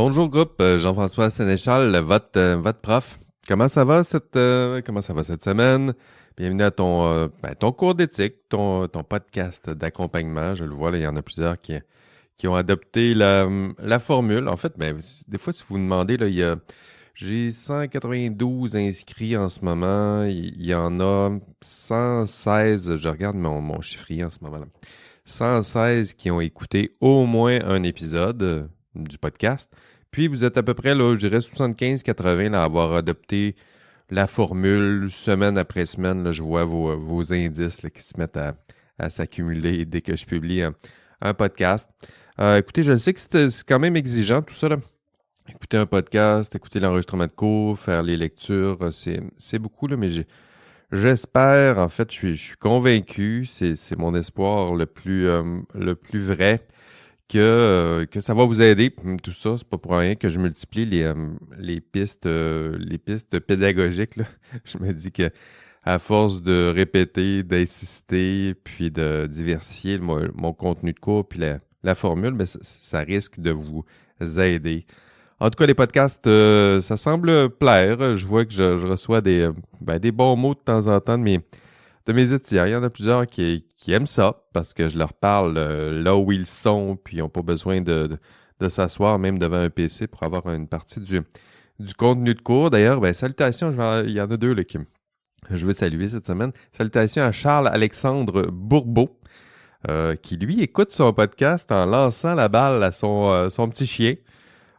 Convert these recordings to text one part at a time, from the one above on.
Bonjour groupe, Jean-François Sénéchal, votre prof. Comment ça va cette semaine? Bienvenue à ton cours d'éthique, ton podcast d'accompagnement. Je le vois, là, il y en a plusieurs qui ont adopté la formule. En fait, des fois, si vous vous demandez, là, j'ai 192 inscrits en ce moment. Il y en a 116, je regarde mon chiffrier en ce moment-là. 116 qui ont écouté au moins un épisode du podcast. Puis vous êtes à peu près, là, je dirais 75-80 à avoir adopté la formule semaine après semaine. Là, je vois vos indices là, qui se mettent à s'accumuler dès que je publie un podcast. Écoutez, je sais que c'est quand même exigeant tout ça. Là. Écouter un podcast, écouter l'enregistrement de cours, faire les lectures, c'est beaucoup, là, mais j'espère, en fait, je suis convaincu, c'est mon espoir le plus vrai que ça va vous aider. Tout ça, c'est pas pour rien que je multiplie les pistes pédagogiques, là. Je me dis que à force de répéter, d'insister, puis de diversifier mon contenu de cours, puis la formule, ça risque de vous aider. En tout cas, les podcasts, ça semble plaire. Je vois que je reçois des bons mots de temps en temps de mes étudiants. Il y en a plusieurs qui aiment ça parce que je leur parle là où ils sont, puis ils n'ont pas besoin de s'asseoir même devant un PC pour avoir une partie du contenu de cours. D'ailleurs, salutations, il y en a deux là, je veux saluer cette semaine. Salutations à Charles-Alexandre Bourbeau, qui lui écoute son podcast en lançant la balle à son petit chien.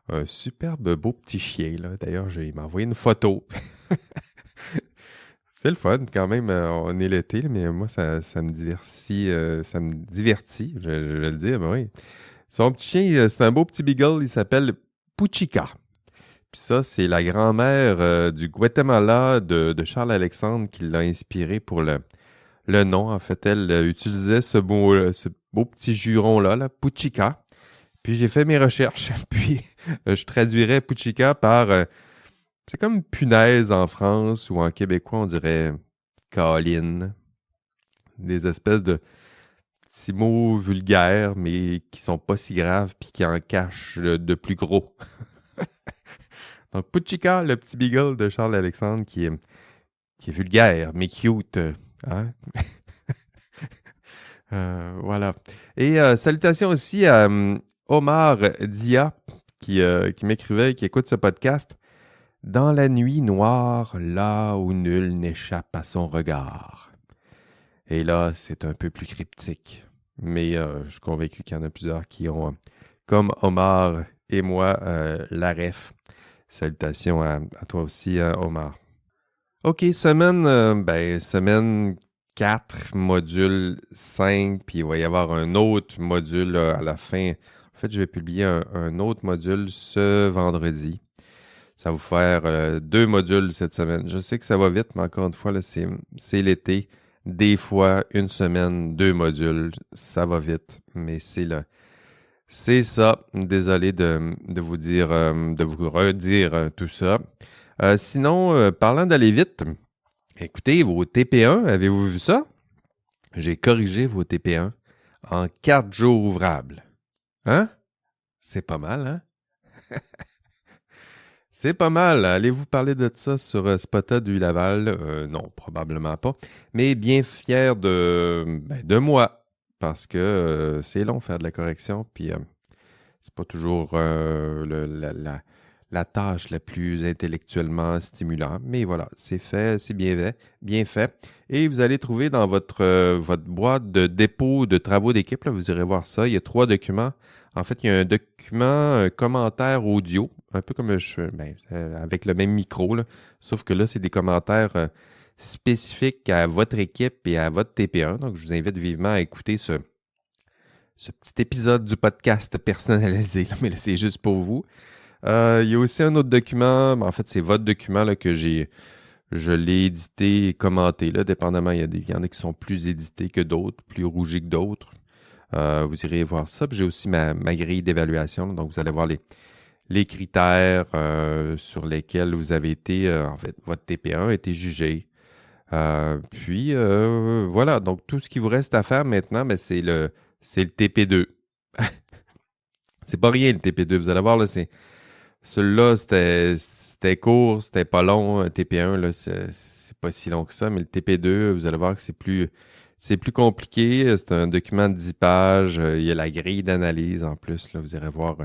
Un superbe beau petit chien, là. D'ailleurs, il m'a envoyé une photo. C'est le fun quand même, on est l'été, là, mais moi, ça me divertit, je vais le dire, ben oui. Son petit chien, c'est un beau petit beagle, il s'appelle Puchika. Puis ça, c'est la grand-mère du Guatemala de Charles-Alexandre qui l'a inspiré pour le nom. En fait, elle utilisait ce beau petit juron-là, là, Puchika. Puis j'ai fait mes recherches, puis je traduirais Puchika par... c'est comme punaise en France ou en québécois, on dirait câline. Des espèces de petits mots vulgaires, mais qui sont pas si graves puis qui en cachent de plus gros. Donc, Puchika, le petit beagle de Charles-Alexandre qui est vulgaire, mais cute. Hein? Voilà. Et salutations aussi à Omar Dia qui m'écrivait, qui écoute ce podcast. Dans la nuit noire, là où nul n'échappe à son regard. Et là, c'est un peu plus cryptique. Mais je suis convaincu qu'il y en a plusieurs qui ont, comme Omar et moi, la ref. Salutations à toi aussi, Omar. OK, semaine 4, module 5, puis il va y avoir un autre module à la fin. En fait, je vais publier un autre module ce vendredi. Ça va vous faire 2 modules cette semaine. Je sais que ça va vite, mais encore une fois, là, c'est l'été. Des fois, une semaine, 2 modules. Ça va vite, mais c'est ça. Désolé de vous dire, de vous redire tout ça. Sinon, parlant d'aller vite, écoutez, vos TP1, avez-vous vu ça? J'ai corrigé vos TP1 en 4 jours ouvrables. Hein? C'est pas mal, hein? C'est pas mal. Allez-vous parler de ça sur Spotted du Laval? Non, probablement pas. Mais bien fier de moi. Parce que c'est long faire de la correction. Puis c'est pas toujours la tâche la plus intellectuellement stimulante. Mais voilà, c'est fait, c'est bien fait. Et vous allez trouver dans votre boîte de dépôt de travaux d'équipe, là, vous irez voir ça. Il y a 3 documents. En fait, il y a un document, un commentaire audio, un peu comme avec le même micro, là, sauf que là, c'est des commentaires spécifiques à votre équipe et à votre TP1. Donc, je vous invite vivement à écouter ce petit épisode du podcast personnalisé, là, mais là, c'est juste pour vous. Il y a aussi un autre document, en fait, c'est votre document là, je l'ai édité et commenté, là, dépendamment, il y en a qui sont plus édités que d'autres, plus rougis que d'autres. Vous irez voir ça. Puis j'ai aussi ma grille d'évaluation. Donc, vous allez voir les critères sur lesquels vous avez été, en fait, votre TP1 a été jugé. Puis, voilà. Donc, tout ce qui vous reste à faire maintenant, c'est le TP2. C'est pas rien, le TP2. Vous allez voir, là, Celui-là, c'était court, c'était pas long. Un TP1, là, c'est pas si long que ça, mais le TP2, vous allez voir que c'est plus compliqué. C'est un document de 10 pages. Il y a la grille d'analyse en plus, là, vous irez voir.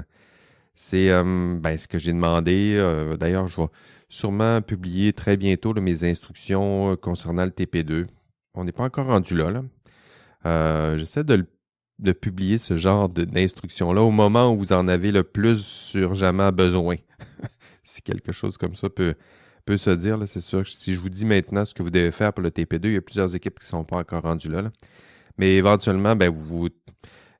C'est ce que j'ai demandé. D'ailleurs, je vais sûrement publier très bientôt là, mes instructions concernant le TP2. On n'est pas encore rendu là, là. J'essaie de publier ce genre d'instructions-là au moment où vous en avez le plus urgemment besoin. Si quelque chose comme ça peut se dire, là, c'est sûr que si je vous dis maintenant ce que vous devez faire pour le TP2, il y a plusieurs équipes qui ne sont pas encore rendues là, là. Mais éventuellement, ben, vous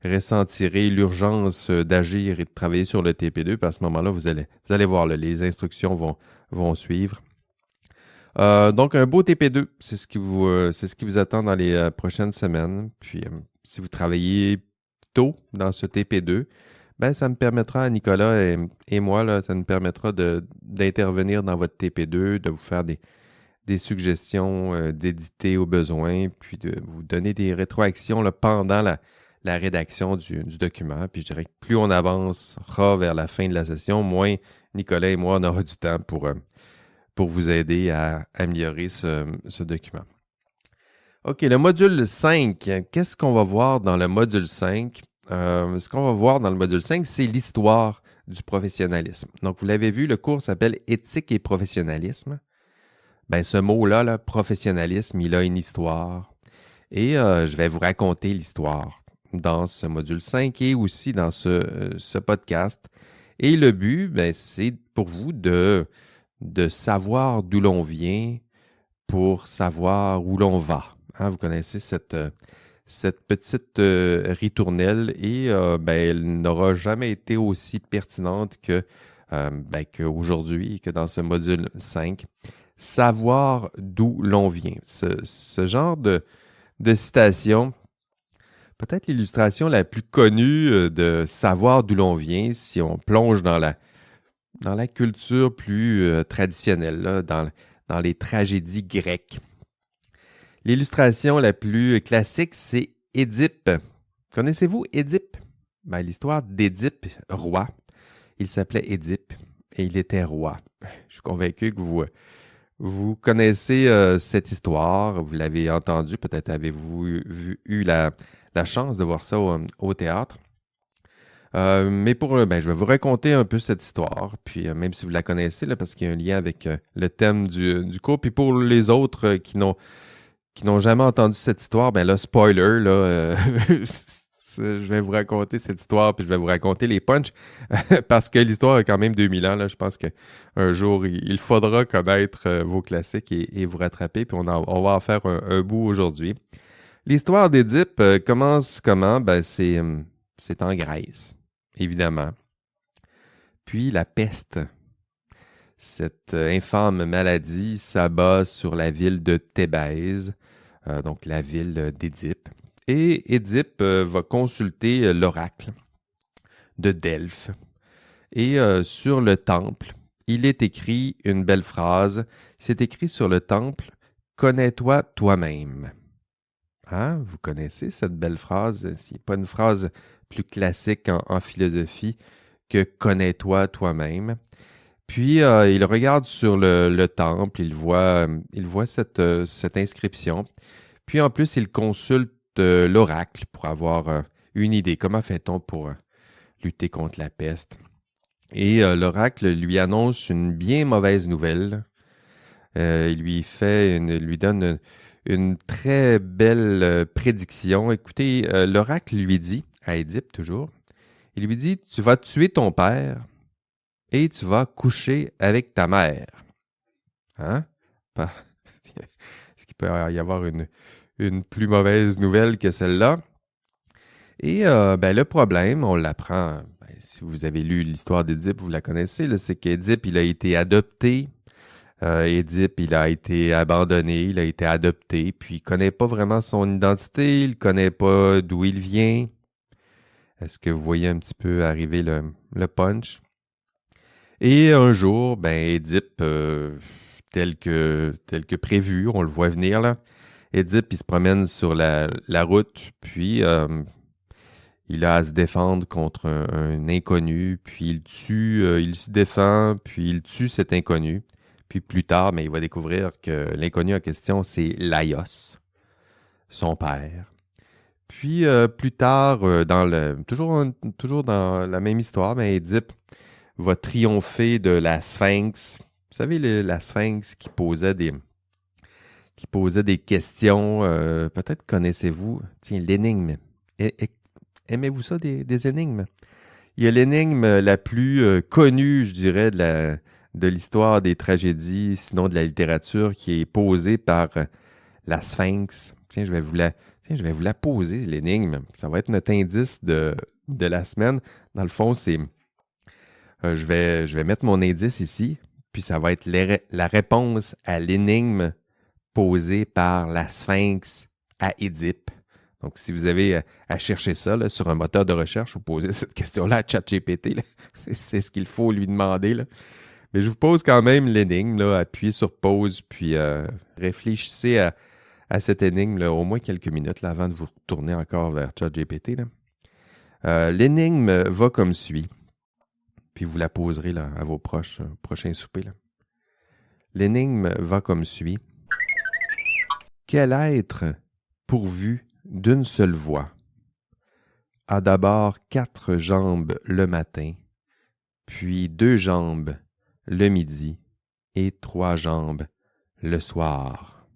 ressentirez l'urgence d'agir et de travailler sur le TP2. Puis à ce moment-là, vous allez voir, là, les instructions vont suivre. Donc, un beau TP2, c'est ce qui vous attend dans les prochaines semaines. Puis, si vous travaillez tôt dans ce TP2, ben, ça me permettra à Nicolas et moi, là, ça nous permettra d'intervenir dans votre TP2, de vous faire des suggestions, d'éditer au besoin, puis de vous donner des rétroactions là, pendant la rédaction du document. Puis je dirais que plus on avancera vers la fin de la session, moins Nicolas et moi, on aura du temps pour vous aider à améliorer ce document. OK, le module 5. Qu'est-ce qu'on va voir dans le module 5? Ce qu'on va voir dans le module 5, c'est l'histoire du professionnalisme. Donc, vous l'avez vu, le cours s'appelle Éthique et professionnalisme. Ben, ce mot-là, là, professionnalisme, il a une histoire. Et je vais vous raconter l'histoire dans ce module 5 et aussi dans ce podcast. Et le but, ben, c'est pour vous de savoir d'où l'on vient pour savoir où l'on va. Hein, vous connaissez cette petite ritournelle et ben, elle n'aura jamais été aussi pertinente qu'aujourd'hui, que dans ce module 5. Savoir d'où l'on vient. Ce genre de citation, peut-être l'illustration la plus connue de savoir d'où l'on vient, si on plonge dans la culture plus traditionnelle, là, dans les tragédies grecques. L'illustration la plus classique, c'est Édipe. Connaissez-vous Édipe? Ben, l'histoire d'Édipe, roi. Il s'appelait Édipe et il était roi. Je suis convaincu que vous connaissez cette histoire, vous l'avez entendue, peut-être avez-vous eu la chance de voir ça au théâtre. Mais je vais vous raconter un peu cette histoire, puis même si vous la connaissez, là, parce qu'il y a un lien avec le thème du cours. Puis pour les autres qui n'ont jamais entendu cette histoire, ben là, spoiler, là, je vais vous raconter cette histoire, puis je vais vous raconter les punchs, parce que l'histoire a quand même 2000 ans. Là, je pense qu'un jour, il faudra connaître vos classiques et vous rattraper, puis on va en faire un bout aujourd'hui. L'histoire d'Édipe commence comment? Ben, c'est en Grèce, évidemment. Puis la peste, cette infâme maladie, s'abat sur la ville de Thébèse, donc la ville d'Édipe. Et Édipe va consulter l'oracle de Delphes. Et sur le temple, il est écrit une belle phrase. C'est écrit sur le temple, « Connais-toi toi-même ». Hein? Vous connaissez cette belle phrase? Ce n'est pas une phrase plus classique en philosophie que « Connais-toi toi-même ». Puis, il regarde sur le temple, il voit cette inscription. Puis, en plus, il consulte l'oracle pour avoir une idée. Comment fait-on pour lutter contre la peste? Et l'oracle lui annonce une bien mauvaise nouvelle. Il lui donne une très belle prédiction. Écoutez, l'oracle lui dit, à Édipe toujours, il lui dit, tu vas tuer ton père et tu vas coucher avec ta mère. Hein? Est-ce qu'il peut y avoir une plus mauvaise nouvelle que celle-là? Et le problème, on l'apprend, si vous avez lu l'histoire d'Édipe, vous la connaissez, là, c'est qu'Édipe, il a été adopté. Édipe, il a été abandonné, il a été adopté, puis il ne connaît pas vraiment son identité, il ne connaît pas d'où il vient. Est-ce que vous voyez un petit peu arriver le punch? Et un jour, Édipe, tel que prévu, on le voit venir là, Édipe, il se promène sur la route, puis il a à se défendre contre un inconnu, puis il se défend, puis il tue cet inconnu. Puis plus tard, mais il va découvrir que l'inconnu en question, c'est Laios, son père. Puis plus tard, toujours dans la même histoire, mais Édipe va triompher de la Sphinx. Vous savez, la Sphinx qui posait des questions. Peut-être connaissez-vous, tiens, l'énigme. Aimez-vous ça, des énigmes? Il y a l'énigme la plus connue, je dirais, de l'histoire des tragédies, sinon de la littérature, qui est posée par la Sphinx. Tiens, je vais vous la poser, l'énigme. Ça va être notre indice de la semaine. Dans le fond, je vais mettre mon indice ici, puis ça va être la réponse à l'énigme posée par la Sphinx à Édipe. Donc, si vous avez à chercher ça là, sur un moteur de recherche, vous posez cette question-là à ChatGPT. Là. C'est ce qu'il faut lui demander. Là. Mais je vous pose quand même l'énigme. Là, appuyez sur pause, puis réfléchissez à cette énigme là, au moins quelques minutes là, avant de vous retourner encore vers ChatGPT. L'énigme va comme suit. Puis vous la poserez là, à vos prochains soupers. Là. L'énigme va comme suit. Quel être pourvu d'une seule voix a d'abord 4 jambes le matin, puis 2 jambes le midi et 3 jambes le soir?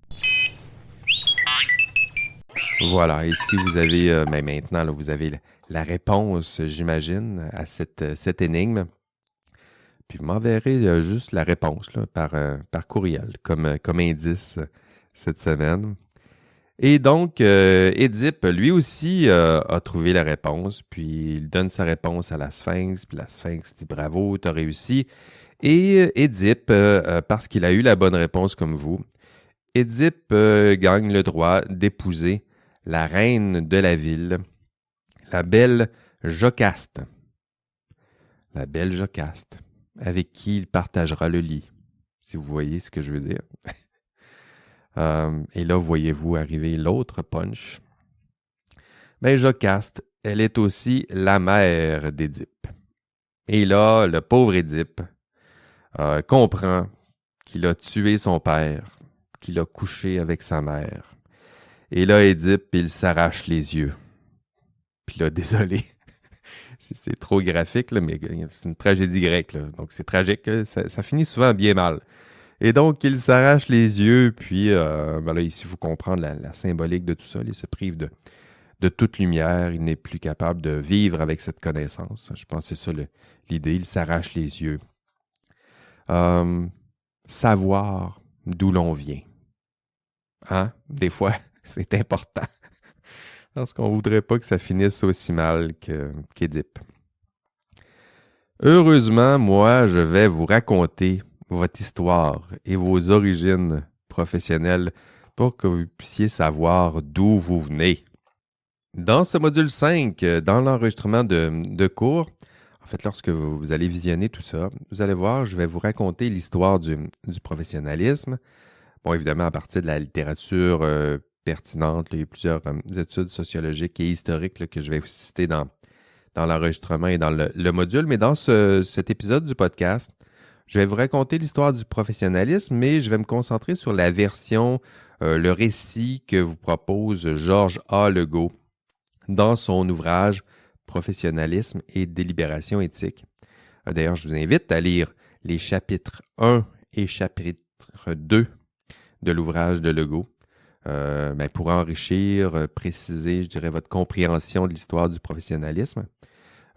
Voilà, et si vous avez, maintenant, là, vous avez la réponse, j'imagine, à cette énigme. Puis vous m'enverrez juste la réponse là, par courriel, comme indice cette semaine. Et donc, Édipe, lui aussi, a trouvé la réponse, puis il donne sa réponse à la Sphinx, puis la Sphinx dit « Bravo, tu as réussi ». Et Édipe, parce qu'il a eu la bonne réponse comme vous, Édipe gagne le droit d'épouser la reine de la ville, la belle Jocaste. La belle Jocaste, avec qui il partagera le lit, si vous voyez ce que je veux dire. Et là, voyez-vous arriver l'autre punch. Ben, Jocaste, elle est aussi la mère d'Édipe. Et là, le pauvre Édipe comprend qu'il a tué son père, qu'il a couché avec sa mère. Et là, Édipe, il s'arrache les yeux. Puis là, désolé, c'est trop graphique, là, mais c'est une tragédie grecque. Là. Donc, c'est tragique, ça finit souvent bien mal. Et donc, il s'arrache les yeux, puis ben là, ici, il faut comprendre la symbolique de tout ça. Il se prive de toute lumière. Il n'est plus capable de vivre avec cette connaissance. Je pense que c'est ça l'idée. Il s'arrache les yeux. Savoir d'où l'on vient. Hein? Des fois, c'est important. Parce qu'on ne voudrait pas que ça finisse aussi mal qu'Édipe. Heureusement, moi, je vais vous raconter votre histoire et vos origines professionnelles pour que vous puissiez savoir d'où vous venez. Dans ce module 5, dans l'enregistrement de cours, en fait, lorsque vous allez visionner tout ça, vous allez voir, je vais vous raconter l'histoire du professionnalisme. Bon, évidemment, à partir de la littérature pertinente, là, il y a plusieurs études sociologiques et historiques là, que je vais vous citer dans l'enregistrement et dans le module. Mais dans cet épisode du podcast, je vais vous raconter l'histoire du professionnalisme, mais je vais me concentrer sur la version, le récit que vous propose Georges A. Legault dans son ouvrage Professionnalisme et délibération éthique. D'ailleurs, je vous invite à lire les chapitres 1 et chapitre 2 de l'ouvrage de Legault pour enrichir, préciser, je dirais, votre compréhension de l'histoire du professionnalisme.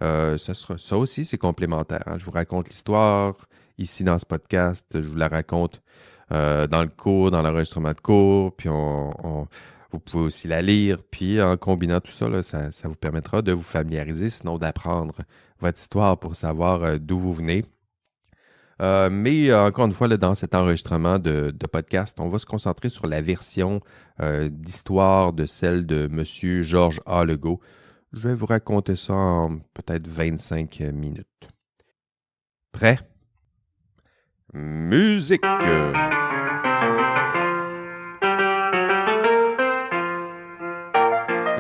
Ça aussi, c'est complémentaire. Hein. Je vous raconte l'histoire ici dans ce podcast. Je vous la raconte dans le cours, dans l'enregistrement de cours. Puis vous pouvez aussi la lire. Puis en combinant tout ça, là, ça vous permettra de vous familiariser, sinon d'apprendre votre histoire pour savoir d'où vous venez. Mais encore une fois, là, dans cet enregistrement de podcast, on va se concentrer sur la version d'histoire de celle de M. Georges A. Legault. Je vais vous raconter ça en peut-être 25 minutes. Prêt? Musique!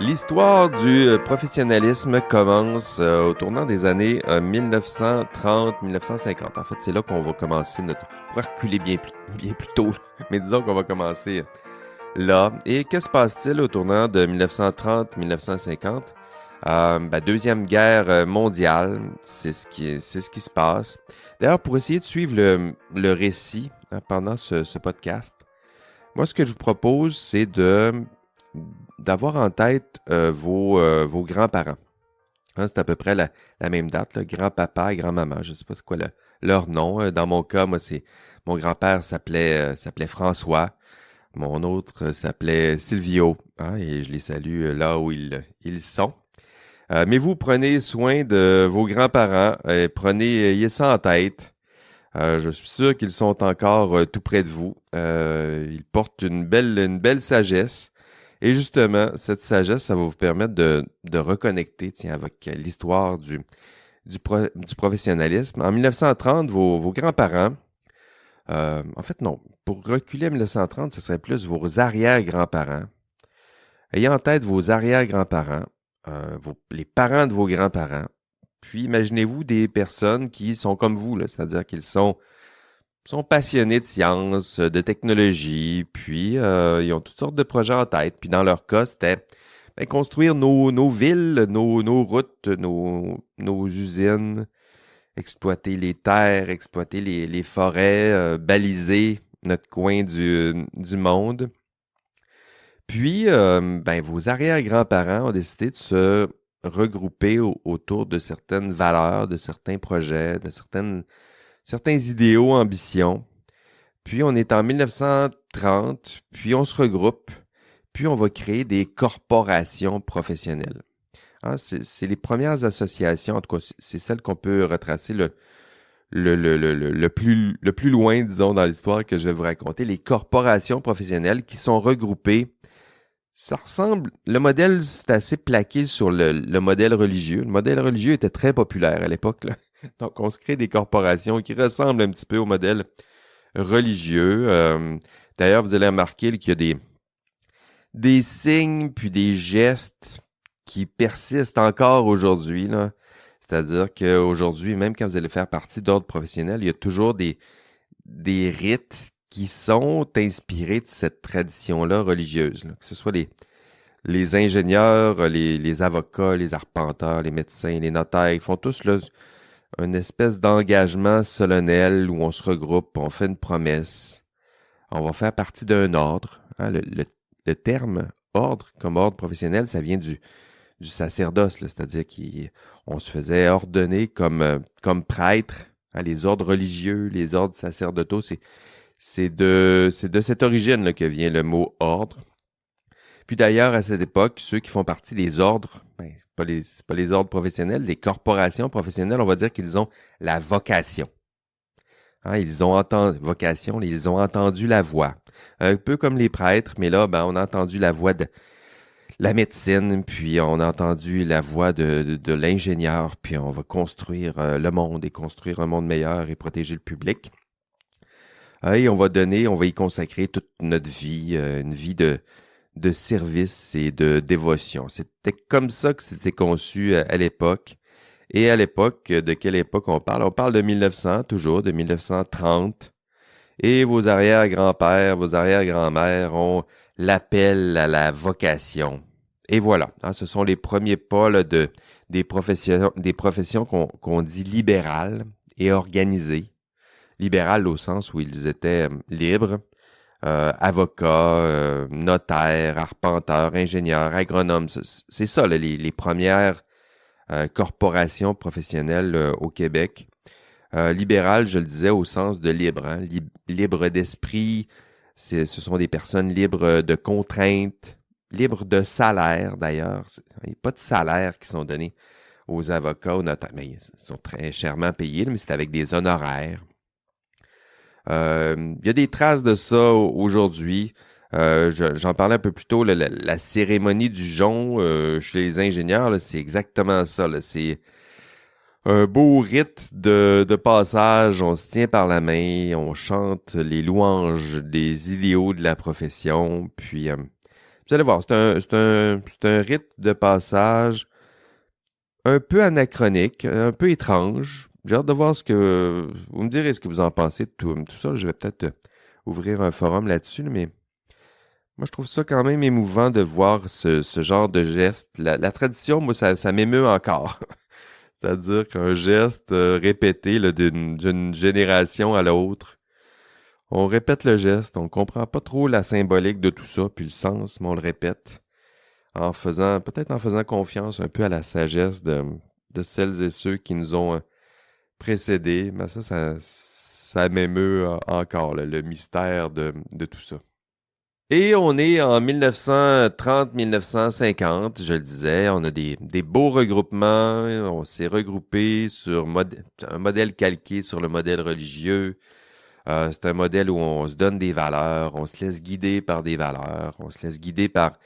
L'histoire du professionnalisme commence au tournant des années 1930-1950. En fait, c'est là qu'on va commencer notre... On pourrait reculer bien plus tôt, mais disons qu'on va commencer là. Et que se passe-t-il au tournant de 1930-1950? Deuxième guerre mondiale, c'est ce qui se passe. D'ailleurs, pour essayer de suivre le récit pendant ce podcast, moi, ce que je vous propose, c'est d'avoir en tête vos grands-parents. Hein, c'est à peu près la même date, là, grand-papa et grand-maman. Je ne sais pas c'est quoi leur nom. Dans mon cas, moi, mon grand-père s'appelait François. Mon autre s'appelait Silvio. Hein, et je les salue là où ils sont. Mais vous, prenez soin de vos grands-parents. Ayez ça en tête. Je suis sûr qu'ils sont encore tout près de vous. Ils portent une belle sagesse. Et justement, cette sagesse, ça va vous permettre de reconnecter avec l'histoire du professionnalisme. En 1930, vos grands-parents, en fait non, pour reculer à 1930, ce serait plus vos arrière-grands-parents. Ayez en tête vos arrière-grands-parents, les parents de vos grands-parents. Puis imaginez-vous des personnes qui sont comme vous, là, c'est-à-dire qu'ils sont passionnés de sciences, de technologie, puis ils ont toutes sortes de projets en tête. Puis dans leur cas, c'était construire nos villes, nos routes, nos usines, exploiter les terres, exploiter les forêts, baliser notre coin du monde. Puis, vos arrière-grands-parents ont décidé de se regrouper autour de certaines valeurs, de certains projets, de certains idéaux, ambitions. Puis on est en 1930, puis on se regroupe, puis on va créer des corporations professionnelles. Hein, c'est les premières associations, en tout cas, c'est celles qu'on peut retracer le plus loin, disons, dans l'histoire que je vais vous raconter, les corporations professionnelles qui sont regroupées. Ça ressemble, le modèle, c'est assez plaqué sur le modèle religieux. Le modèle religieux était très populaire à l'époque, là. Donc, on se crée des corporations qui ressemblent un petit peu au modèle religieux. D'ailleurs, vous allez remarquer qu'il y a des signes puis des gestes qui persistent encore aujourd'hui, là. C'est-à-dire qu'aujourd'hui, même quand vous allez faire partie d'ordre professionnel, il y a toujours des rites qui sont inspirés de cette tradition-là religieuse, là. Que ce soit les ingénieurs, les avocats, les arpenteurs, les médecins, les notaires, ils font tous là, une espèce d'engagement solennel où on se regroupe, on fait une promesse, on va faire partie d'un ordre. Hein, le terme ordre, comme ordre professionnel, ça vient du sacerdoce, là, c'est-à-dire qu'on se faisait ordonner comme prêtre. Hein, les ordres religieux, les ordres sacerdotaux, c'est de cette origine là, que vient le mot ordre. Puis d'ailleurs, à cette époque, ceux qui font partie des ordres, c'est pas les ordres professionnels, les corporations professionnelles, on va dire qu'ils ont la vocation. Hein, ils ont entendu la voix. Un peu comme les prêtres, mais là, on a entendu la voix de la médecine, puis on a entendu la voix de l'ingénieur, puis on va construire le monde et construire un monde meilleur et protéger le public. Et on va y consacrer toute notre vie, une vie de service et de dévotion. C'était comme ça que c'était conçu à l'époque. Et à l'époque, de quelle époque on parle? On parle de 1900, toujours, de 1930. Et vos arrière-grands-pères, vos arrière-grand-mères ont l'appel à la vocation. Et voilà, hein, ce sont les premiers pas là, des professions qu'on dit libérales et organisées. Libérales au sens où ils étaient libres. Avocats, notaires, arpenteurs, ingénieurs, agronomes. C'est ça, là, les premières corporations professionnelles au Québec. Libéral, je le disais, au sens de libre. Hein, libre d'esprit, ce sont des personnes libres de contraintes, libres de salaire d'ailleurs. Il n'y a pas de salaire qui sont donnés aux avocats, aux notaires. Mais ils sont très chèrement payés, mais c'est avec des honoraires. Il y a des traces de ça aujourd'hui. J'en parlais un peu plus tôt, la cérémonie du jonc chez les ingénieurs, là, c'est exactement ça. Là, c'est un beau rite de passage. On se tient par la main, on chante les louanges des idéaux de la profession. Puis Vous allez voir, c'est un rite de passage un peu anachronique, un peu étrange. J'ai hâte de voir ce que... Vous me direz ce que vous en pensez de tout ça. Je vais peut-être ouvrir un forum là-dessus, mais moi, je trouve ça quand même émouvant de voir ce genre de geste. La tradition, moi, ça m'émeut encore. C'est-à-dire qu'un geste répété là, d'une génération à l'autre, on répète le geste, on comprend pas trop la symbolique de tout ça, puis le sens, mais on le répète peut-être en faisant confiance un peu à la sagesse de celles et ceux qui nous ont précédés. Mais ça m'émeut encore, là, le mystère de tout ça. Et on est en 1930-1950, je le disais, on a des beaux regroupements, on s'est regroupé sur un modèle calqué sur le modèle religieux. C'est un modèle où on se donne des valeurs, on se laisse guider par des valeurs, on se laisse guider par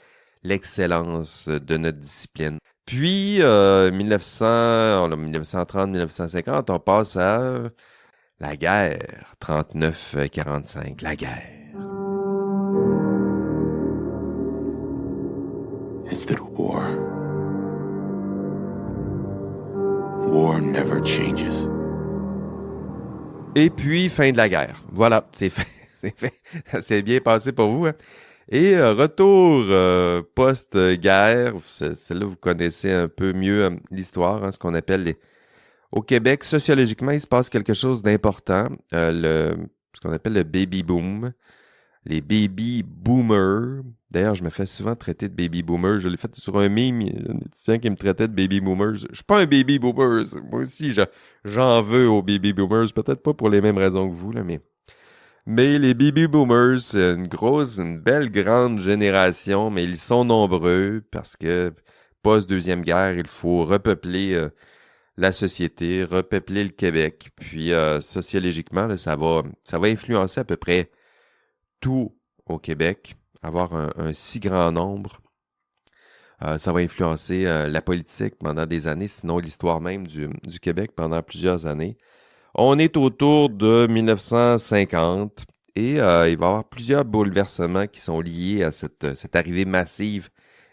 l'excellence de notre discipline. Puis, 1930-1950, on passe à la guerre, 39-45, la guerre. It's the war. War never changes. Et puis, fin de la guerre. Voilà, c'est fait. C'est fait. Ça s'est bien passé pour vous. Hein? Et retour post-guerre. Celle-là, vous connaissez un peu mieux l'histoire, hein, ce qu'on appelle Au Québec, sociologiquement, il se passe quelque chose d'important. Ce qu'on appelle le baby boom. Les baby boomers. D'ailleurs, je me fais souvent traiter de baby boomer. Je l'ai fait sur un meme. Il y a un étudiant qui me traitait de baby boomers. Je suis pas un baby boomer. Moi aussi, j'en veux aux baby boomers. Peut-être pas pour les mêmes raisons que vous, là, mais les baby boomers, c'est une belle grande génération, mais ils sont nombreux parce que post-deuxième guerre, il faut repeupler la société, repeupler le Québec. Puis sociologiquement, là, ça va influencer à peu près tout au Québec, avoir un si grand nombre. Ça va influencer la politique pendant des années, sinon l'histoire même du Québec pendant plusieurs années. On est autour de 1950 et il va y avoir plusieurs bouleversements qui sont liés à cette arrivée massive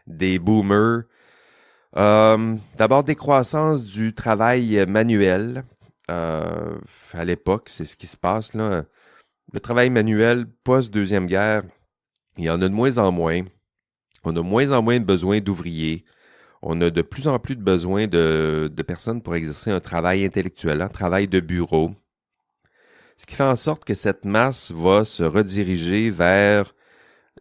des boomers. D'abord, décroissance du travail manuel. À l'époque, c'est ce qui se passe là. Le travail manuel post-deuxième guerre, il y en a de moins en moins. On a de moins en moins de besoin d'ouvriers. On a de plus en plus de besoin de personnes pour exercer un travail intellectuel, un travail de bureau. Ce qui fait en sorte que cette masse va se rediriger vers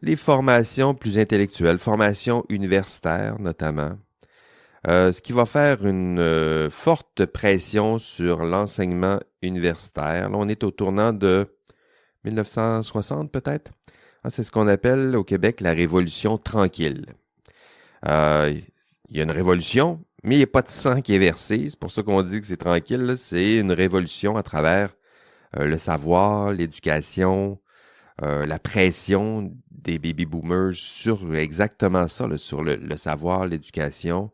les formations plus intellectuelles, formations universitaires notamment. Ce qui va faire une forte pression sur l'enseignement universitaire. Là, on est au tournant de 1960 peut-être. C'est ce qu'on appelle au Québec la Révolution tranquille. Il y a une révolution, mais il n'y a pas de sang qui est versé. C'est pour ça qu'on dit que c'est tranquille. Là. C'est une révolution à travers le savoir, l'éducation, la pression des baby boomers sur exactement ça, là, sur le savoir, l'éducation.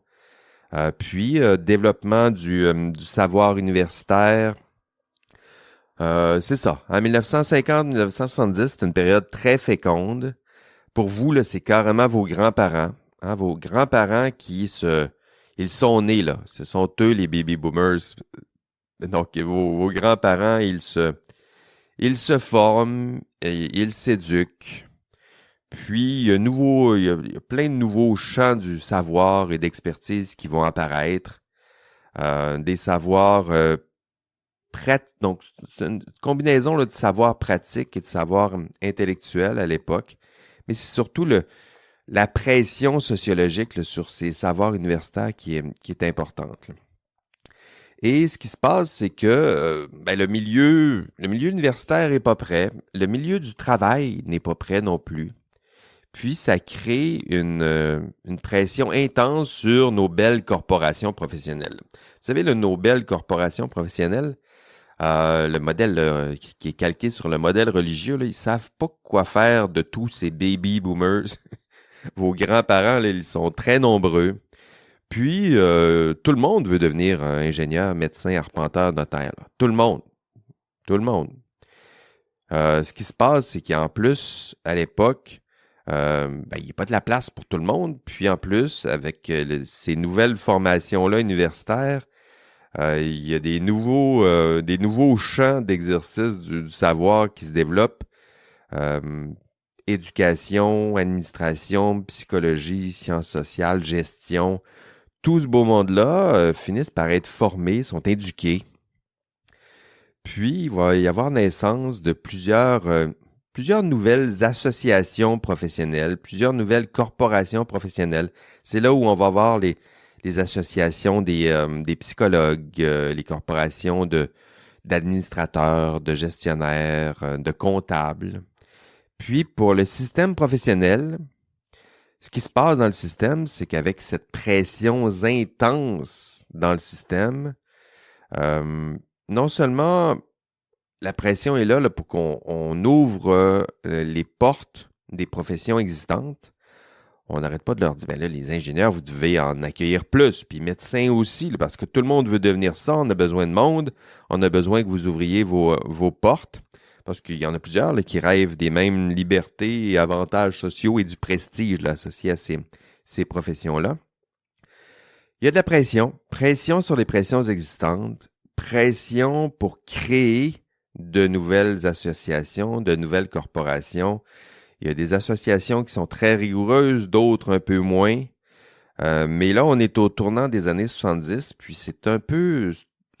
Puis, développement du savoir universitaire. C'est ça. En 1950-1970, c'est une période très féconde. Pour vous, là, c'est carrément vos grands-parents. Hein, vos grands-parents ils sont nés, là. Ce sont eux, les baby boomers. Donc, vos grands-parents, ils se forment, ils s'éduquent. Puis, il y a plein de nouveaux champs du savoir et d'expertise qui vont apparaître. Des savoirs donc, c'est une combinaison là, de savoir pratique et de savoir intellectuel à l'époque. Mais c'est surtout la pression sociologique là, sur ces savoirs universitaires qui est importante. Là. Et ce qui se passe, c'est que le milieu universitaire n'est pas prêt. Le milieu du travail n'est pas prêt non plus. Puis, ça crée une pression intense sur nos belles corporations professionnelles. Vous savez, nos belles corporations professionnelles, le modèle là, qui est calqué sur le modèle religieux, là, ils savent pas quoi faire de tous ces baby boomers. Vos grands-parents, là, ils sont très nombreux. Puis, tout le monde veut devenir ingénieur, médecin, arpenteur, notaire. Là. Tout le monde. Tout le monde. Ce qui se passe, c'est qu'en plus, à l'époque, il n'y a pas de la place pour tout le monde. Puis en plus, avec ces nouvelles formations-là universitaires, il y a des nouveaux champs d'exercice du savoir qui se développent. Éducation, administration, psychologie, sciences sociales, gestion. Tout ce beau monde-là finissent par être formés, sont éduqués. Puis, il va y avoir naissance de plusieurs nouvelles associations professionnelles, plusieurs nouvelles corporations professionnelles. C'est là où on va voir les associations des psychologues, les corporations d'administrateurs, de gestionnaires, de comptables. Puis, pour le système professionnel, ce qui se passe dans le système, c'est qu'avec cette pression intense dans le système, non seulement la pression est là pour qu'on ouvre les portes des professions existantes, on n'arrête pas de leur dire, ben là, les ingénieurs, vous devez en accueillir plus, puis médecins aussi, là, parce que tout le monde veut devenir ça, on a besoin de monde, on a besoin que vous ouvriez vos portes, parce qu'il y en a plusieurs là, qui rêvent des mêmes libertés et avantages sociaux et du prestige là, associés à ces professions-là. Il y a de la pression sur les pressions existantes, pression pour créer de nouvelles associations, de nouvelles corporations. Il y a des associations qui sont très rigoureuses, d'autres un peu moins. Mais là, on est au tournant des années 70, puis c'est un peu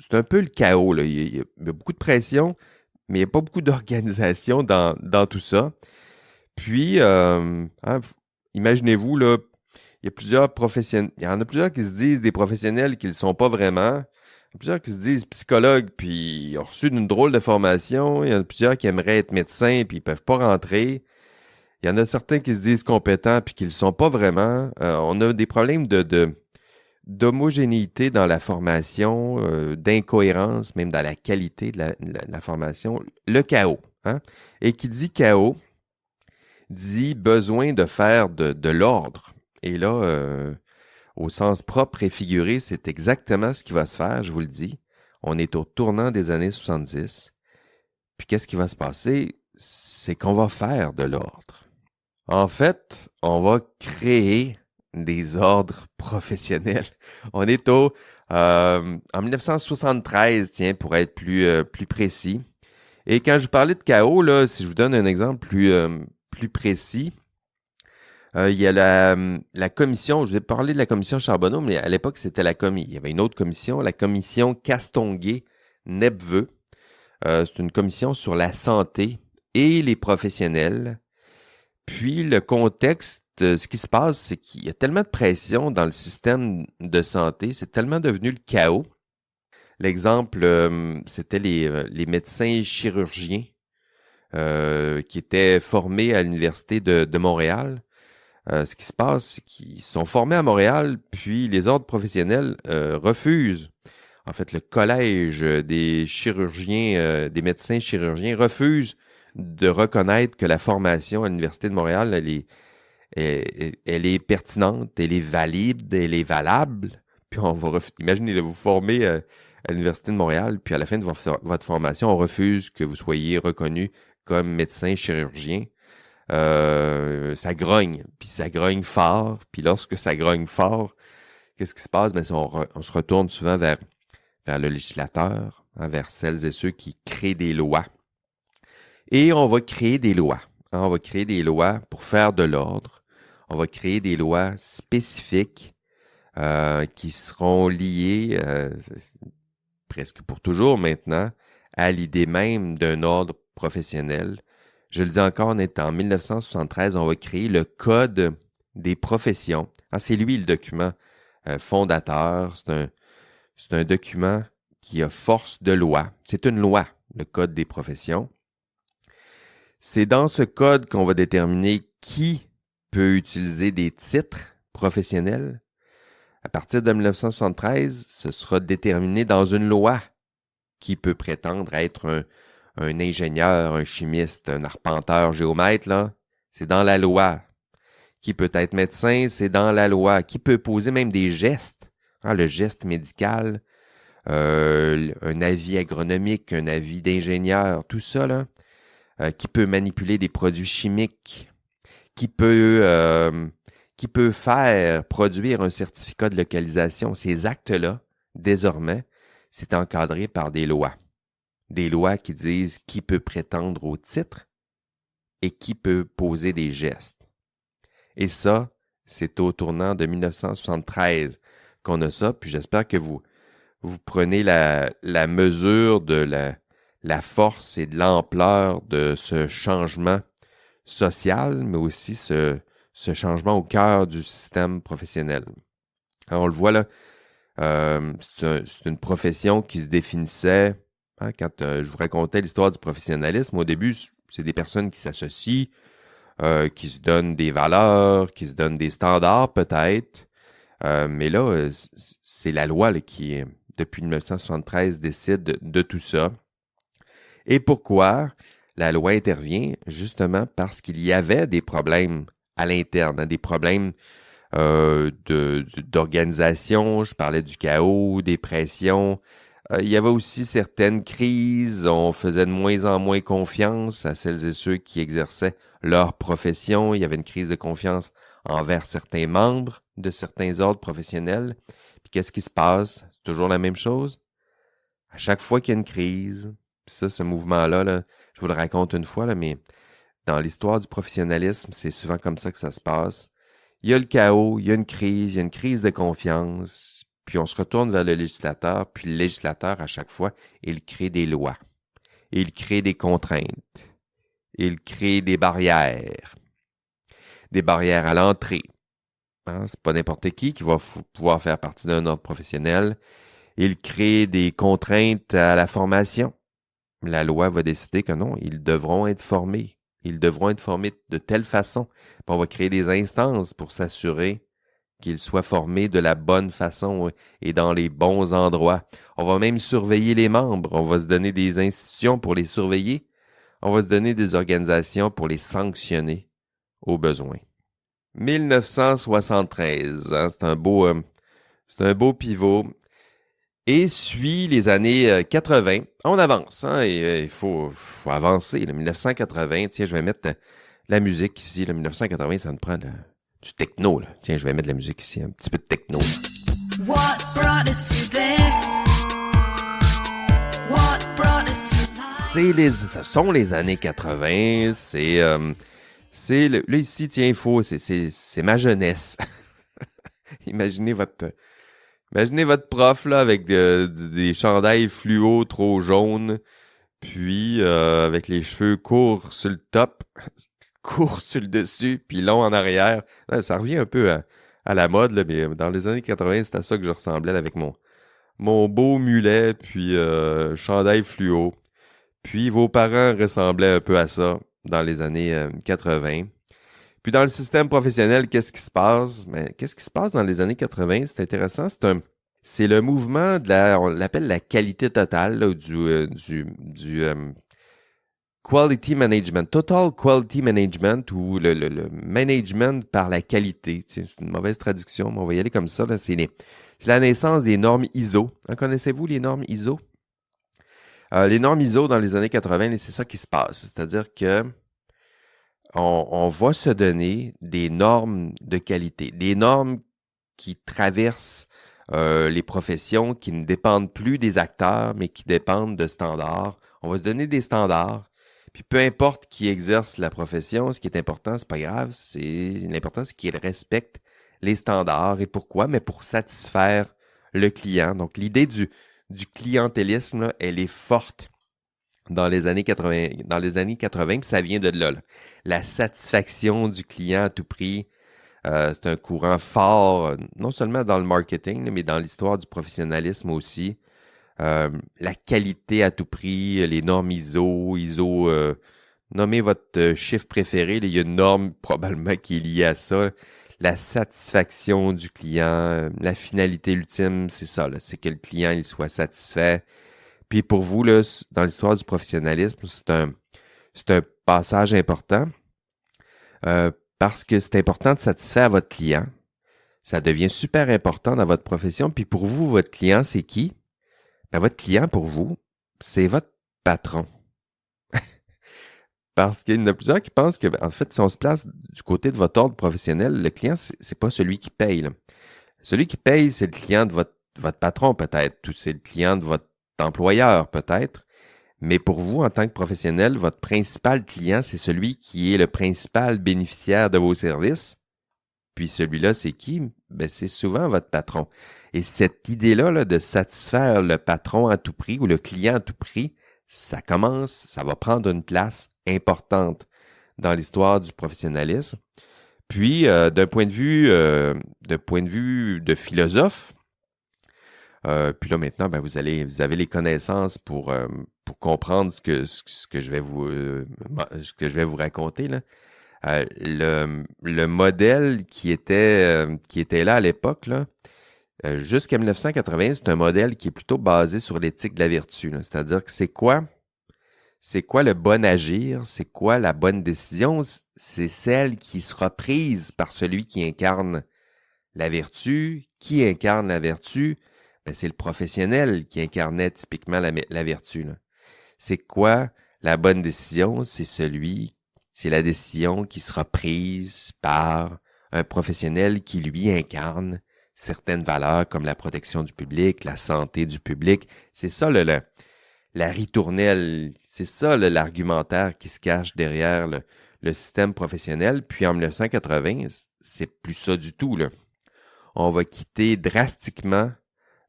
le chaos, là. Il y a beaucoup de pression, mais il n'y a pas beaucoup d'organisation dans tout ça. Puis, imaginez-vous, là, il y a plusieurs professionnels, il y en a plusieurs qui se disent des professionnels qui ne le sont pas vraiment. Il y a plusieurs qui se disent psychologues, puis ils ont reçu une drôle de formation. Il y en a plusieurs qui aimeraient être médecins, puis ils ne peuvent pas rentrer. Il y en a certains qui se disent compétents, puis qui ne le sont pas vraiment. On a des problèmes d'homogénéité dans la formation, d'incohérence, même dans la qualité de la formation. Le chaos. Hein? Et qui dit chaos, dit besoin de faire de l'ordre. Et là, au sens propre et figuré, c'est exactement ce qui va se faire, je vous le dis. On est au tournant des années 70. Puis qu'est-ce qui va se passer? C'est qu'on va faire de l'ordre. En fait, on va créer des ordres professionnels. On est en 1973, tiens, pour être plus précis. Et quand je vous parlais de chaos, là, si je vous donne un exemple plus précis, il y a la commission, je vais parler de la commission Charbonneau, mais à l'époque, c'était il y avait une autre commission, la commission Castonguay-Nepveux. C'est une commission sur la santé et les professionnels. Puis, le contexte, ce qui se passe, c'est qu'il y a tellement de pression dans le système de santé, c'est tellement devenu le chaos. L'exemple, c'était les médecins chirurgiens qui étaient formés à l'Université de Montréal. Ce qui se passe, c'est qu'ils sont formés à Montréal, puis les ordres professionnels refusent. En fait, le collège des chirurgiens, des médecins chirurgiens refuse de reconnaître que la formation à l'Université de Montréal, elle est pertinente, elle est valide, elle est valable. Puis imaginez, vous formez à l'Université de Montréal, puis à la fin de votre formation, on refuse que vous soyez reconnu comme médecin chirurgien. Ça grogne, puis ça grogne fort. Puis lorsque ça grogne fort, qu'est-ce qui se passe? Ben, on se retourne souvent vers le législateur, hein, vers celles et ceux qui créent des lois. Et on va créer des lois. Hein, on va créer des lois pour faire de l'ordre. On va créer des lois spécifiques qui seront liées, presque pour toujours maintenant, à l'idée même d'un ordre professionnel. Je le dis encore, on est en 1973, on va créer le Code des professions. Ah, c'est lui le document fondateur. C'est un document qui a force de loi. C'est une loi, le Code des professions. C'est dans ce code qu'on va déterminer qui peut utiliser des titres professionnels. À partir de 1973, ce sera déterminé dans une loi qui peut prétendre être un ingénieur, un chimiste, un arpenteur, géomètre, là. C'est dans la loi. Qui peut être médecin, c'est dans la loi. Qui peut poser même des gestes, hein, le geste médical, un avis agronomique, un avis d'ingénieur, tout ça, là. Qui peut manipuler des produits chimiques, qui peut faire produire un certificat de localisation. Ces actes-là, désormais, c'est encadré par des lois. Des lois qui disent qui peut prétendre au titre et qui peut poser des gestes. Et ça, c'est au tournant de 1973 qu'on a ça, puis j'espère que vous prenez la mesure de la force et de l'ampleur de ce changement social, mais aussi ce changement au cœur du système professionnel. Alors, on le voit là, c'est une profession qui se définissait, hein, quand je vous racontais l'histoire du professionnalisme, au début, c'est des personnes qui s'associent, qui se donnent des valeurs, qui se donnent des standards peut-être, mais là, c'est la loi là, qui, depuis 1973, décide de tout ça. Et pourquoi la loi intervient? Justement parce qu'il y avait des problèmes à l'interne, hein, des problèmes d'organisation. Je parlais du chaos, des pressions. Il y avait aussi certaines crises. On faisait de moins en moins confiance à celles et ceux qui exerçaient leur profession. Il y avait une crise de confiance envers certains membres de certains ordres professionnels. Puis qu'est-ce qui se passe? C'est toujours la même chose. À chaque fois qu'il y a une crise, ça, ce mouvement-là, là, je vous le raconte une fois, là, mais dans l'histoire du professionnalisme, c'est souvent comme ça que ça se passe. Il y a le chaos, il y a une crise de confiance, puis on se retourne vers le législateur, puis le législateur, à chaque fois, il crée des lois, il crée des contraintes, il crée des barrières à l'entrée. Hein? C'est pas n'importe qui va pouvoir faire partie d'un ordre professionnel. Il crée des contraintes à la formation. La loi va décider que non, ils devront être formés. Ils devront être formés de telle façon. Puis on va créer des instances pour s'assurer qu'ils soient formés de la bonne façon et dans les bons endroits. On va même surveiller les membres. On va se donner des institutions pour les surveiller. On va se donner des organisations pour les sanctionner au besoin. 1973, hein, c'est un beau pivot. Et suit les années 80. On avance, hein, et il faut avancer. Là, 1980, tiens, je vais mettre la musique ici. Là, 1980, ça me prend du techno. Là. Tiens, je vais mettre de la musique ici, un petit peu de techno. What brought us to this? What brought us to life? Ce sont les années 80. Là, ici, tiens, c'est ma jeunesse. Imaginez votre prof là avec des chandails fluo trop jaunes, puis avec les cheveux courts sur le top, courts sur le dessus, puis longs en arrière. Ça revient un peu à la mode, là, mais dans les années 80, c'était à ça que je ressemblais là, avec mon beau mulet, puis chandail fluo. Puis vos parents ressemblaient un peu à ça dans les années 80. Puis dans le système professionnel, qu'est-ce qui se passe? Qu'est-ce qui se passe dans les années 80? C'est intéressant. C'est le mouvement on l'appelle la qualité totale, là, du quality management, total quality management, ou le management par la qualité. C'est une mauvaise traduction, mais on va y aller comme ça. Là. C'est la naissance des normes ISO. Hein, connaissez-vous les normes ISO? Les normes ISO dans les années 80, c'est ça qui se passe. C'est-à-dire que on va se donner des normes de qualité, des normes qui traversent les professions, qui ne dépendent plus des acteurs, mais qui dépendent de standards. On va se donner des standards, puis peu importe qui exerce la profession, ce qui est important, c'est pas grave, l'important c'est qu'il respecte les standards. Et pourquoi? Mais pour satisfaire le client. Donc l'idée du clientélisme, là, elle est forte dans les années 80, puis ça vient de là. La satisfaction du client à tout prix, c'est un courant fort, non seulement dans le marketing, mais dans l'histoire du professionnalisme aussi. La qualité à tout prix, les normes ISO, nommez votre chiffre préféré, il y a une norme probablement qui est liée à ça. La satisfaction du client, la finalité ultime, c'est ça, là, c'est que le client il soit satisfait. Puis pour vous, là, dans l'histoire du professionnalisme, c'est un passage important parce que c'est important de satisfaire votre client. Ça devient super important dans votre profession. Puis pour vous, votre client, c'est qui? Ben, votre client, pour vous, c'est votre patron. Parce qu'il y en a plusieurs qui pensent que, en fait, si on se place du côté de votre ordre professionnel, le client, c'est pas celui qui paye, là. Celui qui paye, c'est le client de votre patron, peut-être, ou c'est le client de votre employeur, peut-être. Mais pour vous, en tant que professionnel, votre principal client, c'est celui qui est le principal bénéficiaire de vos services. Puis celui-là, c'est qui? Ben, c'est souvent votre patron. Et cette idée-là, là, de satisfaire le patron à tout prix ou le client à tout prix, ça va prendre une place importante dans l'histoire du professionnalisme. Puis, d'un point de vue de philosophe, puis là maintenant, ben, vous avez les connaissances pour comprendre ce que je vais vous raconter là. Le modèle qui était là à l'époque là, jusqu'à 1980, c'est un modèle qui est plutôt basé sur l'éthique de la vertu, là. C'est-à-dire que c'est quoi le bon agir, c'est quoi la bonne décision, c'est celle qui sera prise par celui qui incarne la vertu. Qui incarne la vertu? Ben, c'est le professionnel qui incarnait typiquement la vertu, là. C'est quoi la bonne décision? C'est la décision qui sera prise par un professionnel qui lui incarne certaines valeurs comme la protection du public, la santé du public. C'est ça la ritournelle, c'est ça l'argumentaire qui se cache derrière le système professionnel. Puis en 1980, c'est plus ça du tout, là. On va quitter drastiquement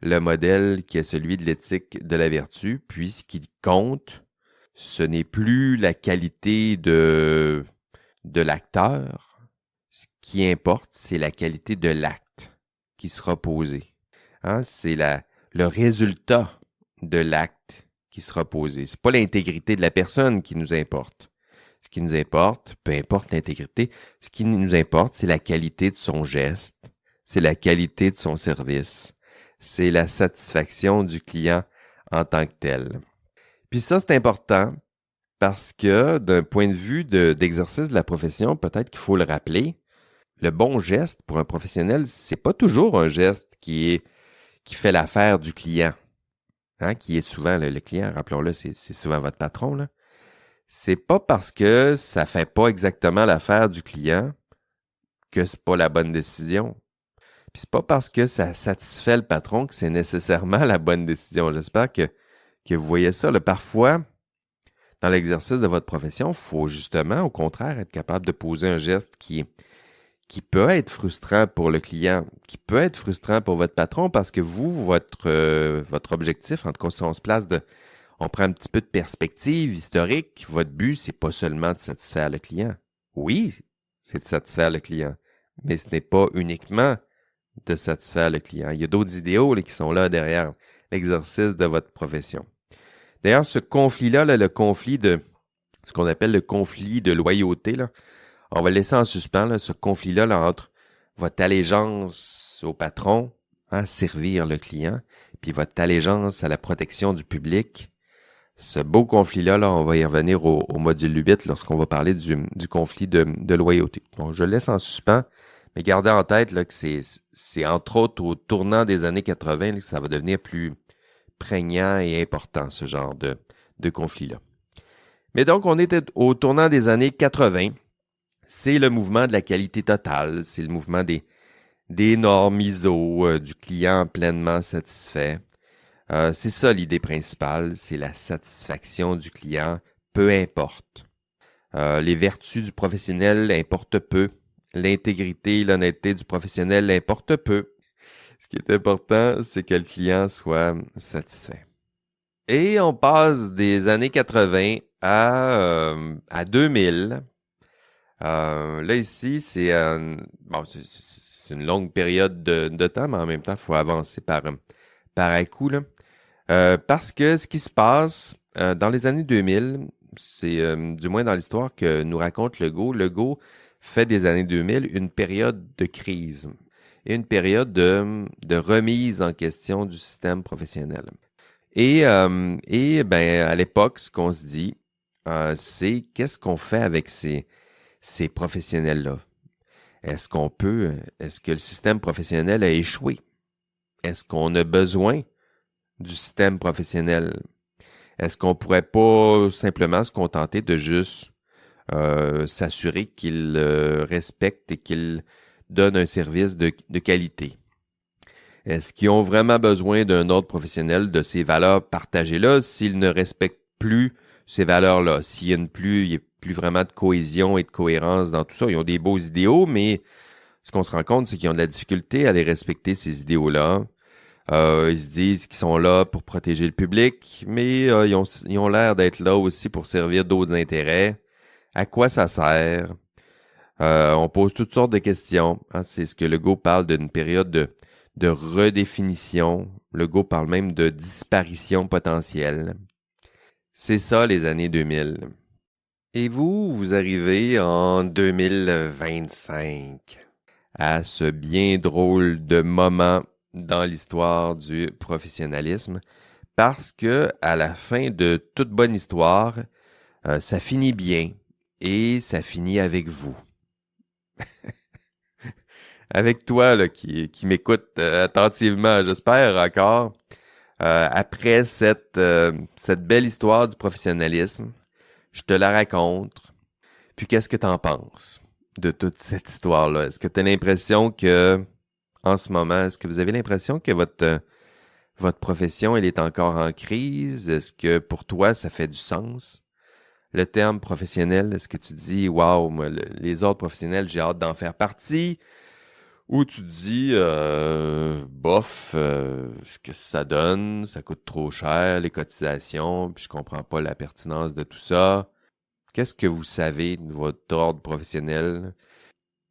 le modèle qui est celui de l'éthique de la vertu, puis ce qui compte, ce n'est plus la qualité de l'acteur. Ce qui importe, c'est la qualité de l'acte qui sera posé. Hein? C'est le résultat de l'acte qui sera posé. C'est pas l'intégrité de la personne qui nous importe. Ce qui nous importe, peu importe l'intégrité, ce qui nous importe, c'est la qualité de son geste, c'est la qualité de son service, c'est la satisfaction du client en tant que tel. Puis ça, c'est important parce que d'un point de vue d'exercice de la profession, peut-être qu'il faut le rappeler, le bon geste pour un professionnel, c'est pas toujours un geste qui fait l'affaire du client, hein, qui est souvent le client, rappelons-le, c'est souvent votre patron, là. C'est pas parce que ça fait pas exactement l'affaire du client que c'est pas la bonne décision. Puis c'est pas parce que ça satisfait le patron que c'est nécessairement la bonne décision. J'espère que vous voyez ça. Là. Parfois, dans l'exercice de votre profession, il faut justement, au contraire, être capable de poser un geste qui peut être frustrant pour le client, qui peut être frustrant pour votre patron parce que votre objectif, en tout cas, si on prend un petit peu de perspective historique, votre but, c'est pas seulement de satisfaire le client. Oui, c'est de satisfaire le client, mais ce n'est pas uniquement de satisfaire le client. Il y a d'autres idéaux là, qui sont là derrière l'exercice de votre profession. D'ailleurs, ce conflit-là, le conflit de ce qu'on appelle le conflit de loyauté, là, on va le laisser en suspens, là, ce conflit-là là, entre votre allégeance au patron, hein, servir le client, puis votre allégeance à la protection du public. Ce beau conflit-là, là, on va y revenir au module 8 lorsqu'on va parler du conflit de loyauté. Donc, je le laisse en suspens, mais gardez en tête là, que c'est entre autres au tournant des années 80 là, que ça va devenir plus prégnant et important, ce genre de conflit-là. Mais donc, on était au tournant des années 80. C'est le mouvement de la qualité totale, c'est le mouvement des normes ISO, du client pleinement satisfait. C'est ça l'idée principale, c'est la satisfaction du client, peu importe. Les vertus du professionnel importent peu. L'intégrité et l'honnêteté du professionnel importent peu. Ce qui est important, c'est que le client soit satisfait. Et on passe des années 80 à 2000. Là, ici, c'est une longue période de temps, mais en même temps, il faut avancer par à coup, là. Parce que ce qui se passe dans les années 2000, c'est du moins dans l'histoire que nous raconte Legault. Legault fait des années 2000 une période de crise et une période de remise en question du système professionnel. Et ben à l'époque, ce qu'on se dit, c'est qu'est-ce qu'on fait avec ces professionnels-là? Est-ce que le système professionnel a échoué? Est-ce qu'on a besoin du système professionnel? Est-ce qu'on pourrait pas simplement se contenter de juste s'assurer qu'ils respectent et qu'ils donnent un service de qualité. Est-ce qu'ils ont vraiment besoin d'un ordre professionnel de ces valeurs partagées-là s'ils ne respectent plus ces valeurs-là? Il n'y a plus vraiment de cohésion et de cohérence dans tout ça. Ils ont des beaux idéaux, mais ce qu'on se rend compte, c'est qu'ils ont de la difficulté à les respecter, ces idéaux-là. Ils se disent qu'ils sont là pour protéger le public, mais ils ont l'air d'être là aussi pour servir d'autres intérêts. À quoi ça sert? On pose toutes sortes de questions. Hein. C'est ce que Legault parle d'une période de redéfinition. Legault parle même de disparition potentielle. C'est ça, les années 2000. Et vous arrivez en 2025 à ce bien drôle de moment dans l'histoire du professionnalisme, parce que à la fin de toute bonne histoire, ça finit bien et ça finit avec vous. Avec toi là, qui m'écoute attentivement, j'espère encore. Après cette belle histoire du professionnalisme, je te la raconte. Puis qu'est-ce que t'en penses de toute cette histoire-là? Est-ce que tu as l'impression que, en ce moment, est-ce que vous avez l'impression que votre profession, elle est encore en crise? Est-ce que pour toi, ça fait du sens? Le terme professionnel, est-ce que tu dis, waouh, moi, les autres professionnels, j'ai hâte d'en faire partie? Ou tu te dis, bof, ce que ça donne, ça coûte trop cher, les cotisations, puis je comprends pas la pertinence de tout ça. Qu'est-ce que vous savez de votre ordre professionnel?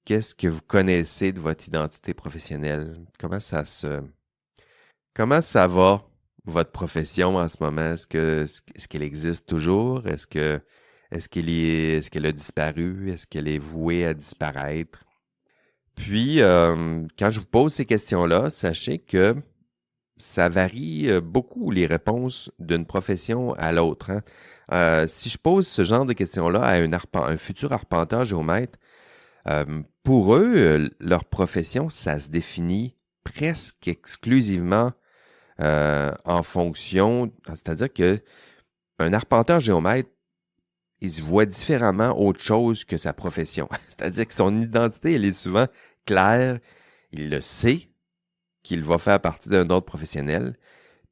Qu'est-ce que vous connaissez de votre identité professionnelle? Comment ça va, votre profession en ce moment? Est-ce qu'elle existe toujours? Est-ce qu'elle a disparu? Est-ce qu'elle est vouée à disparaître? Puis, quand je vous pose ces questions-là, sachez que ça varie beaucoup les réponses d'une profession à l'autre. Hein. Si je pose ce genre de questions-là à un futur arpenteur géomètre, pour eux, leur profession, ça se définit presque exclusivement en fonction, c'est-à-dire que un arpenteur géomètre, il se voit différemment autre chose que sa profession. C'est-à-dire que son identité, elle est souvent claire. Il le sait qu'il va faire partie d'un ordre professionnel,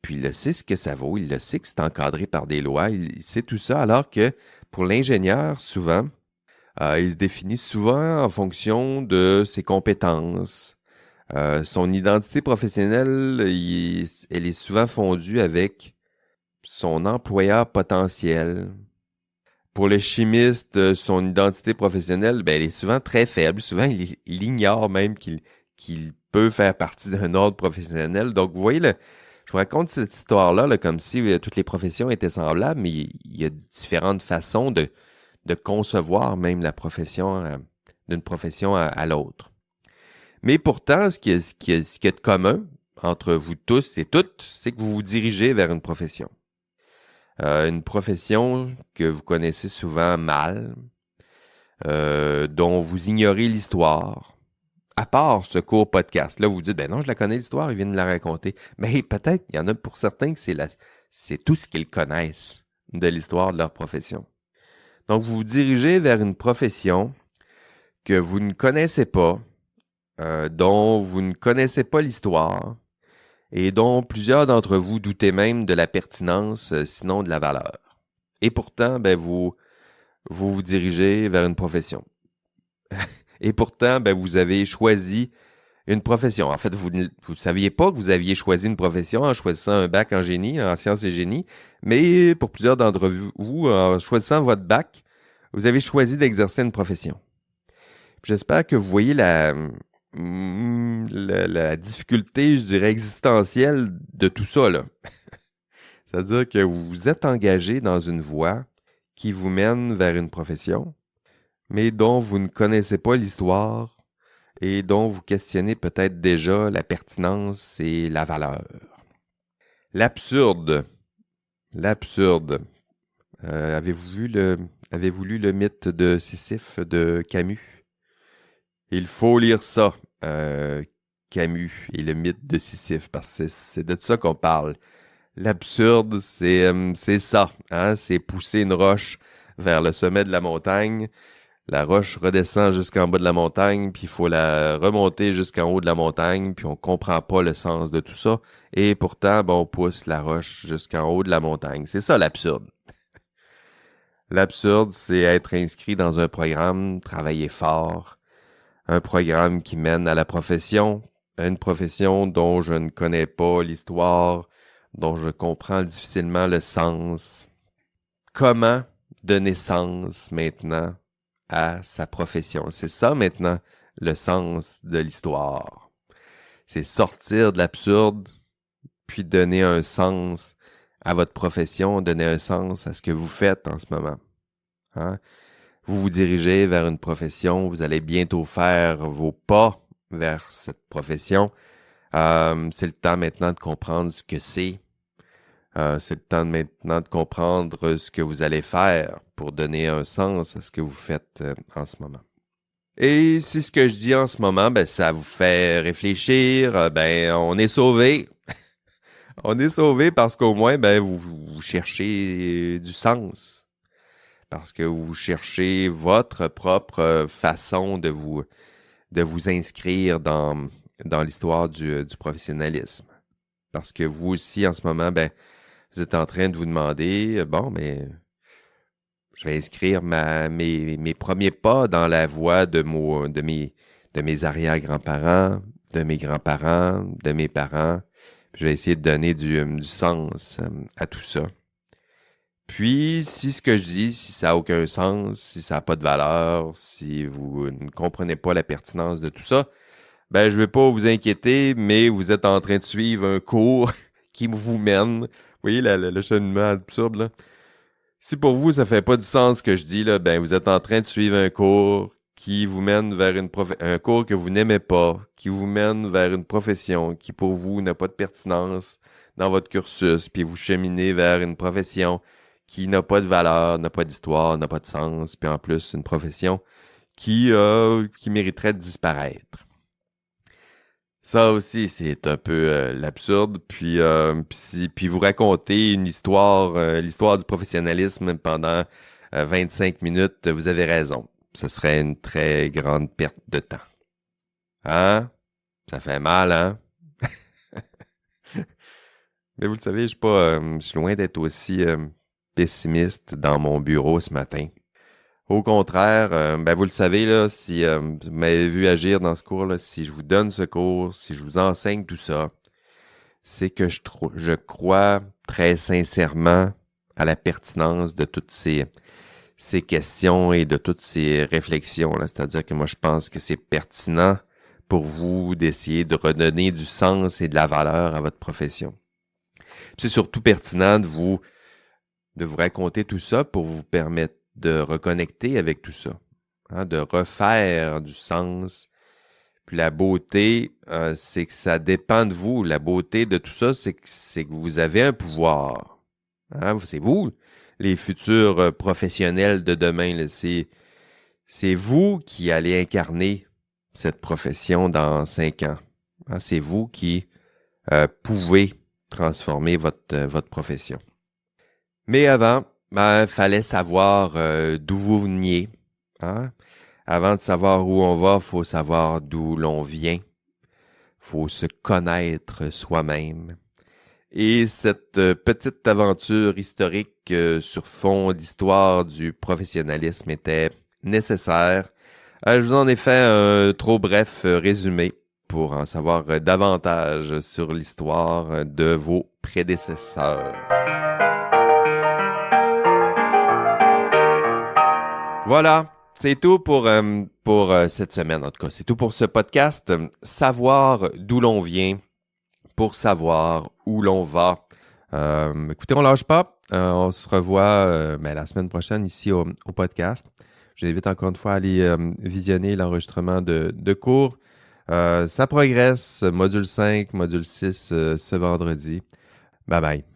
puis il le sait ce que ça vaut, il le sait que c'est encadré par des lois, il sait tout ça, alors que pour l'ingénieur, souvent, il se définit souvent en fonction de ses compétences. Son identité professionnelle, elle est souvent fondue avec son employeur potentiel. Pour le chimiste, son identité professionnelle, ben, elle est souvent très faible. Souvent, il ignore même qu'il peut faire partie d'un ordre professionnel. Donc, vous voyez, je vous raconte cette histoire-là là, comme si toutes les professions étaient semblables, mais il y a différentes façons de concevoir même la profession d'une profession à l'autre. Mais pourtant, ce qui est de commun entre vous tous et toutes, c'est que vous vous dirigez vers une profession. Une profession que vous connaissez souvent mal, dont vous ignorez l'histoire. À part ce court podcast, là, vous vous dites, ben non, je la connais l'histoire, ils viennent me la raconter. Mais peut-être, il y en a pour certains que c'est tout ce qu'ils connaissent de l'histoire de leur profession. Donc, vous vous dirigez vers une profession que vous ne connaissez pas, dont vous ne connaissez pas l'histoire, et dont plusieurs d'entre vous doutez même de la pertinence, sinon de la valeur. Et pourtant, ben vous dirigez vers une profession. Et pourtant, ben vous avez choisi une profession. En fait, vous ne saviez pas que vous aviez choisi une profession en choisissant un bac en génie, en sciences et génie, mais pour plusieurs d'entre vous, en choisissant votre bac, vous avez choisi d'exercer une profession. J'espère que vous voyez la difficulté, je dirais, existentielle de tout ça, là. C'est-à-dire que vous vous êtes engagé dans une voie qui vous mène vers une profession, mais dont vous ne connaissez pas l'histoire et dont vous questionnez peut-être déjà la pertinence et la valeur. L'absurde. Avez-vous lu le mythe de Sisyphe de Camus? Il faut lire ça, Camus et le mythe de Sisyphe, parce que c'est de ça qu'on parle. L'absurde, c'est ça, hein? C'est pousser une roche vers le sommet de la montagne. La roche redescend jusqu'en bas de la montagne, puis il faut la remonter jusqu'en haut de la montagne, puis on comprend pas le sens de tout ça. Et pourtant, on pousse la roche jusqu'en haut de la montagne. C'est ça l'absurde. L'absurde, c'est être inscrit dans un programme, travailler fort, un programme qui mène à la profession, une profession dont je ne connais pas l'histoire, dont je comprends difficilement le sens. Comment donner sens maintenant à sa profession? C'est ça maintenant le sens de l'histoire. C'est sortir de l'absurde, puis donner un sens à votre profession, donner un sens à ce que vous faites en ce moment. Hein? Vous vous dirigez vers une profession, vous allez bientôt faire vos pas vers cette profession. C'est le temps maintenant de comprendre ce que c'est. C'est le temps maintenant de comprendre ce que vous allez faire pour donner un sens à ce que vous faites en ce moment. Et si ce que je dis en ce moment, ça vous fait réfléchir, on est sauvé. On est sauvé parce qu'au moins, vous cherchez du sens. Parce que vous cherchez votre propre façon de vous inscrire dans l'histoire du professionnalisme. Parce que vous aussi, en ce moment, vous êtes en train de vous demander, je vais inscrire mes premiers pas dans la voie de mes arrière-grands-parents, de mes grands-parents, de mes parents. Je vais essayer de donner du sens à tout ça. Puis, si ce que je dis, si ça n'a aucun sens, si ça n'a pas de valeur, si vous ne comprenez pas la pertinence de tout ça, je ne vais pas vous inquiéter, mais vous êtes en train de suivre un cours qui vous mène. Vous voyez le cheminement absurde, là? Si pour vous, ça fait pas du sens ce que je dis, là, vous êtes en train de suivre un cours qui vous mène vers un cours que vous n'aimez pas, qui vous mène vers une profession qui, pour vous, n'a pas de pertinence dans votre cursus, puis vous cheminez vers une profession qui n'a pas de valeur, n'a pas d'histoire, n'a pas de sens, puis en plus, une profession qui mériterait de disparaître. Ça aussi, c'est un peu l'absurde. Puis vous racontez une histoire, l'histoire du professionnalisme pendant 25 minutes, vous avez raison. Ce serait une très grande perte de temps. Hein? Ça fait mal, hein? Mais vous le savez, je suis loin d'être aussi pessimiste dans mon bureau ce matin. Au contraire, vous le savez, là, si vous m'avez vu agir dans ce cours-là, si je vous donne ce cours, si je vous enseigne tout ça, c'est que je crois très sincèrement à la pertinence de toutes ces questions et de toutes ces réflexions, là. C'est-à-dire que moi, je pense que c'est pertinent pour vous d'essayer de redonner du sens et de la valeur à votre profession. Puis c'est surtout pertinent de vous raconter tout ça pour vous permettre de reconnecter avec tout ça, hein, de refaire du sens. Puis la beauté, c'est que ça dépend de vous. La beauté de tout ça, c'est que vous avez un pouvoir. Hein? C'est vous, les futurs professionnels de demain. Là. C'est vous qui allez incarner cette profession dans 5 ans. Hein? C'est vous qui pouvez transformer votre profession. Mais avant, fallait savoir d'où vous veniez. Hein? Avant de savoir où on va, il faut savoir d'où l'on vient. Il faut se connaître soi-même. Et cette petite aventure historique sur fond d'histoire du professionnalisme était nécessaire. Je vous en ai fait un trop bref résumé pour en savoir davantage sur l'histoire de vos prédécesseurs. Voilà, c'est tout pour cette semaine, en tout cas. C'est tout pour ce podcast. Savoir d'où l'on vient pour savoir où l'on va. Écoutez, on lâche pas. On se revoit la semaine prochaine ici au podcast. Je vous invite encore une fois à aller visionner l'enregistrement de cours. Ça progresse. Module 5, module 6 ce vendredi. Bye bye.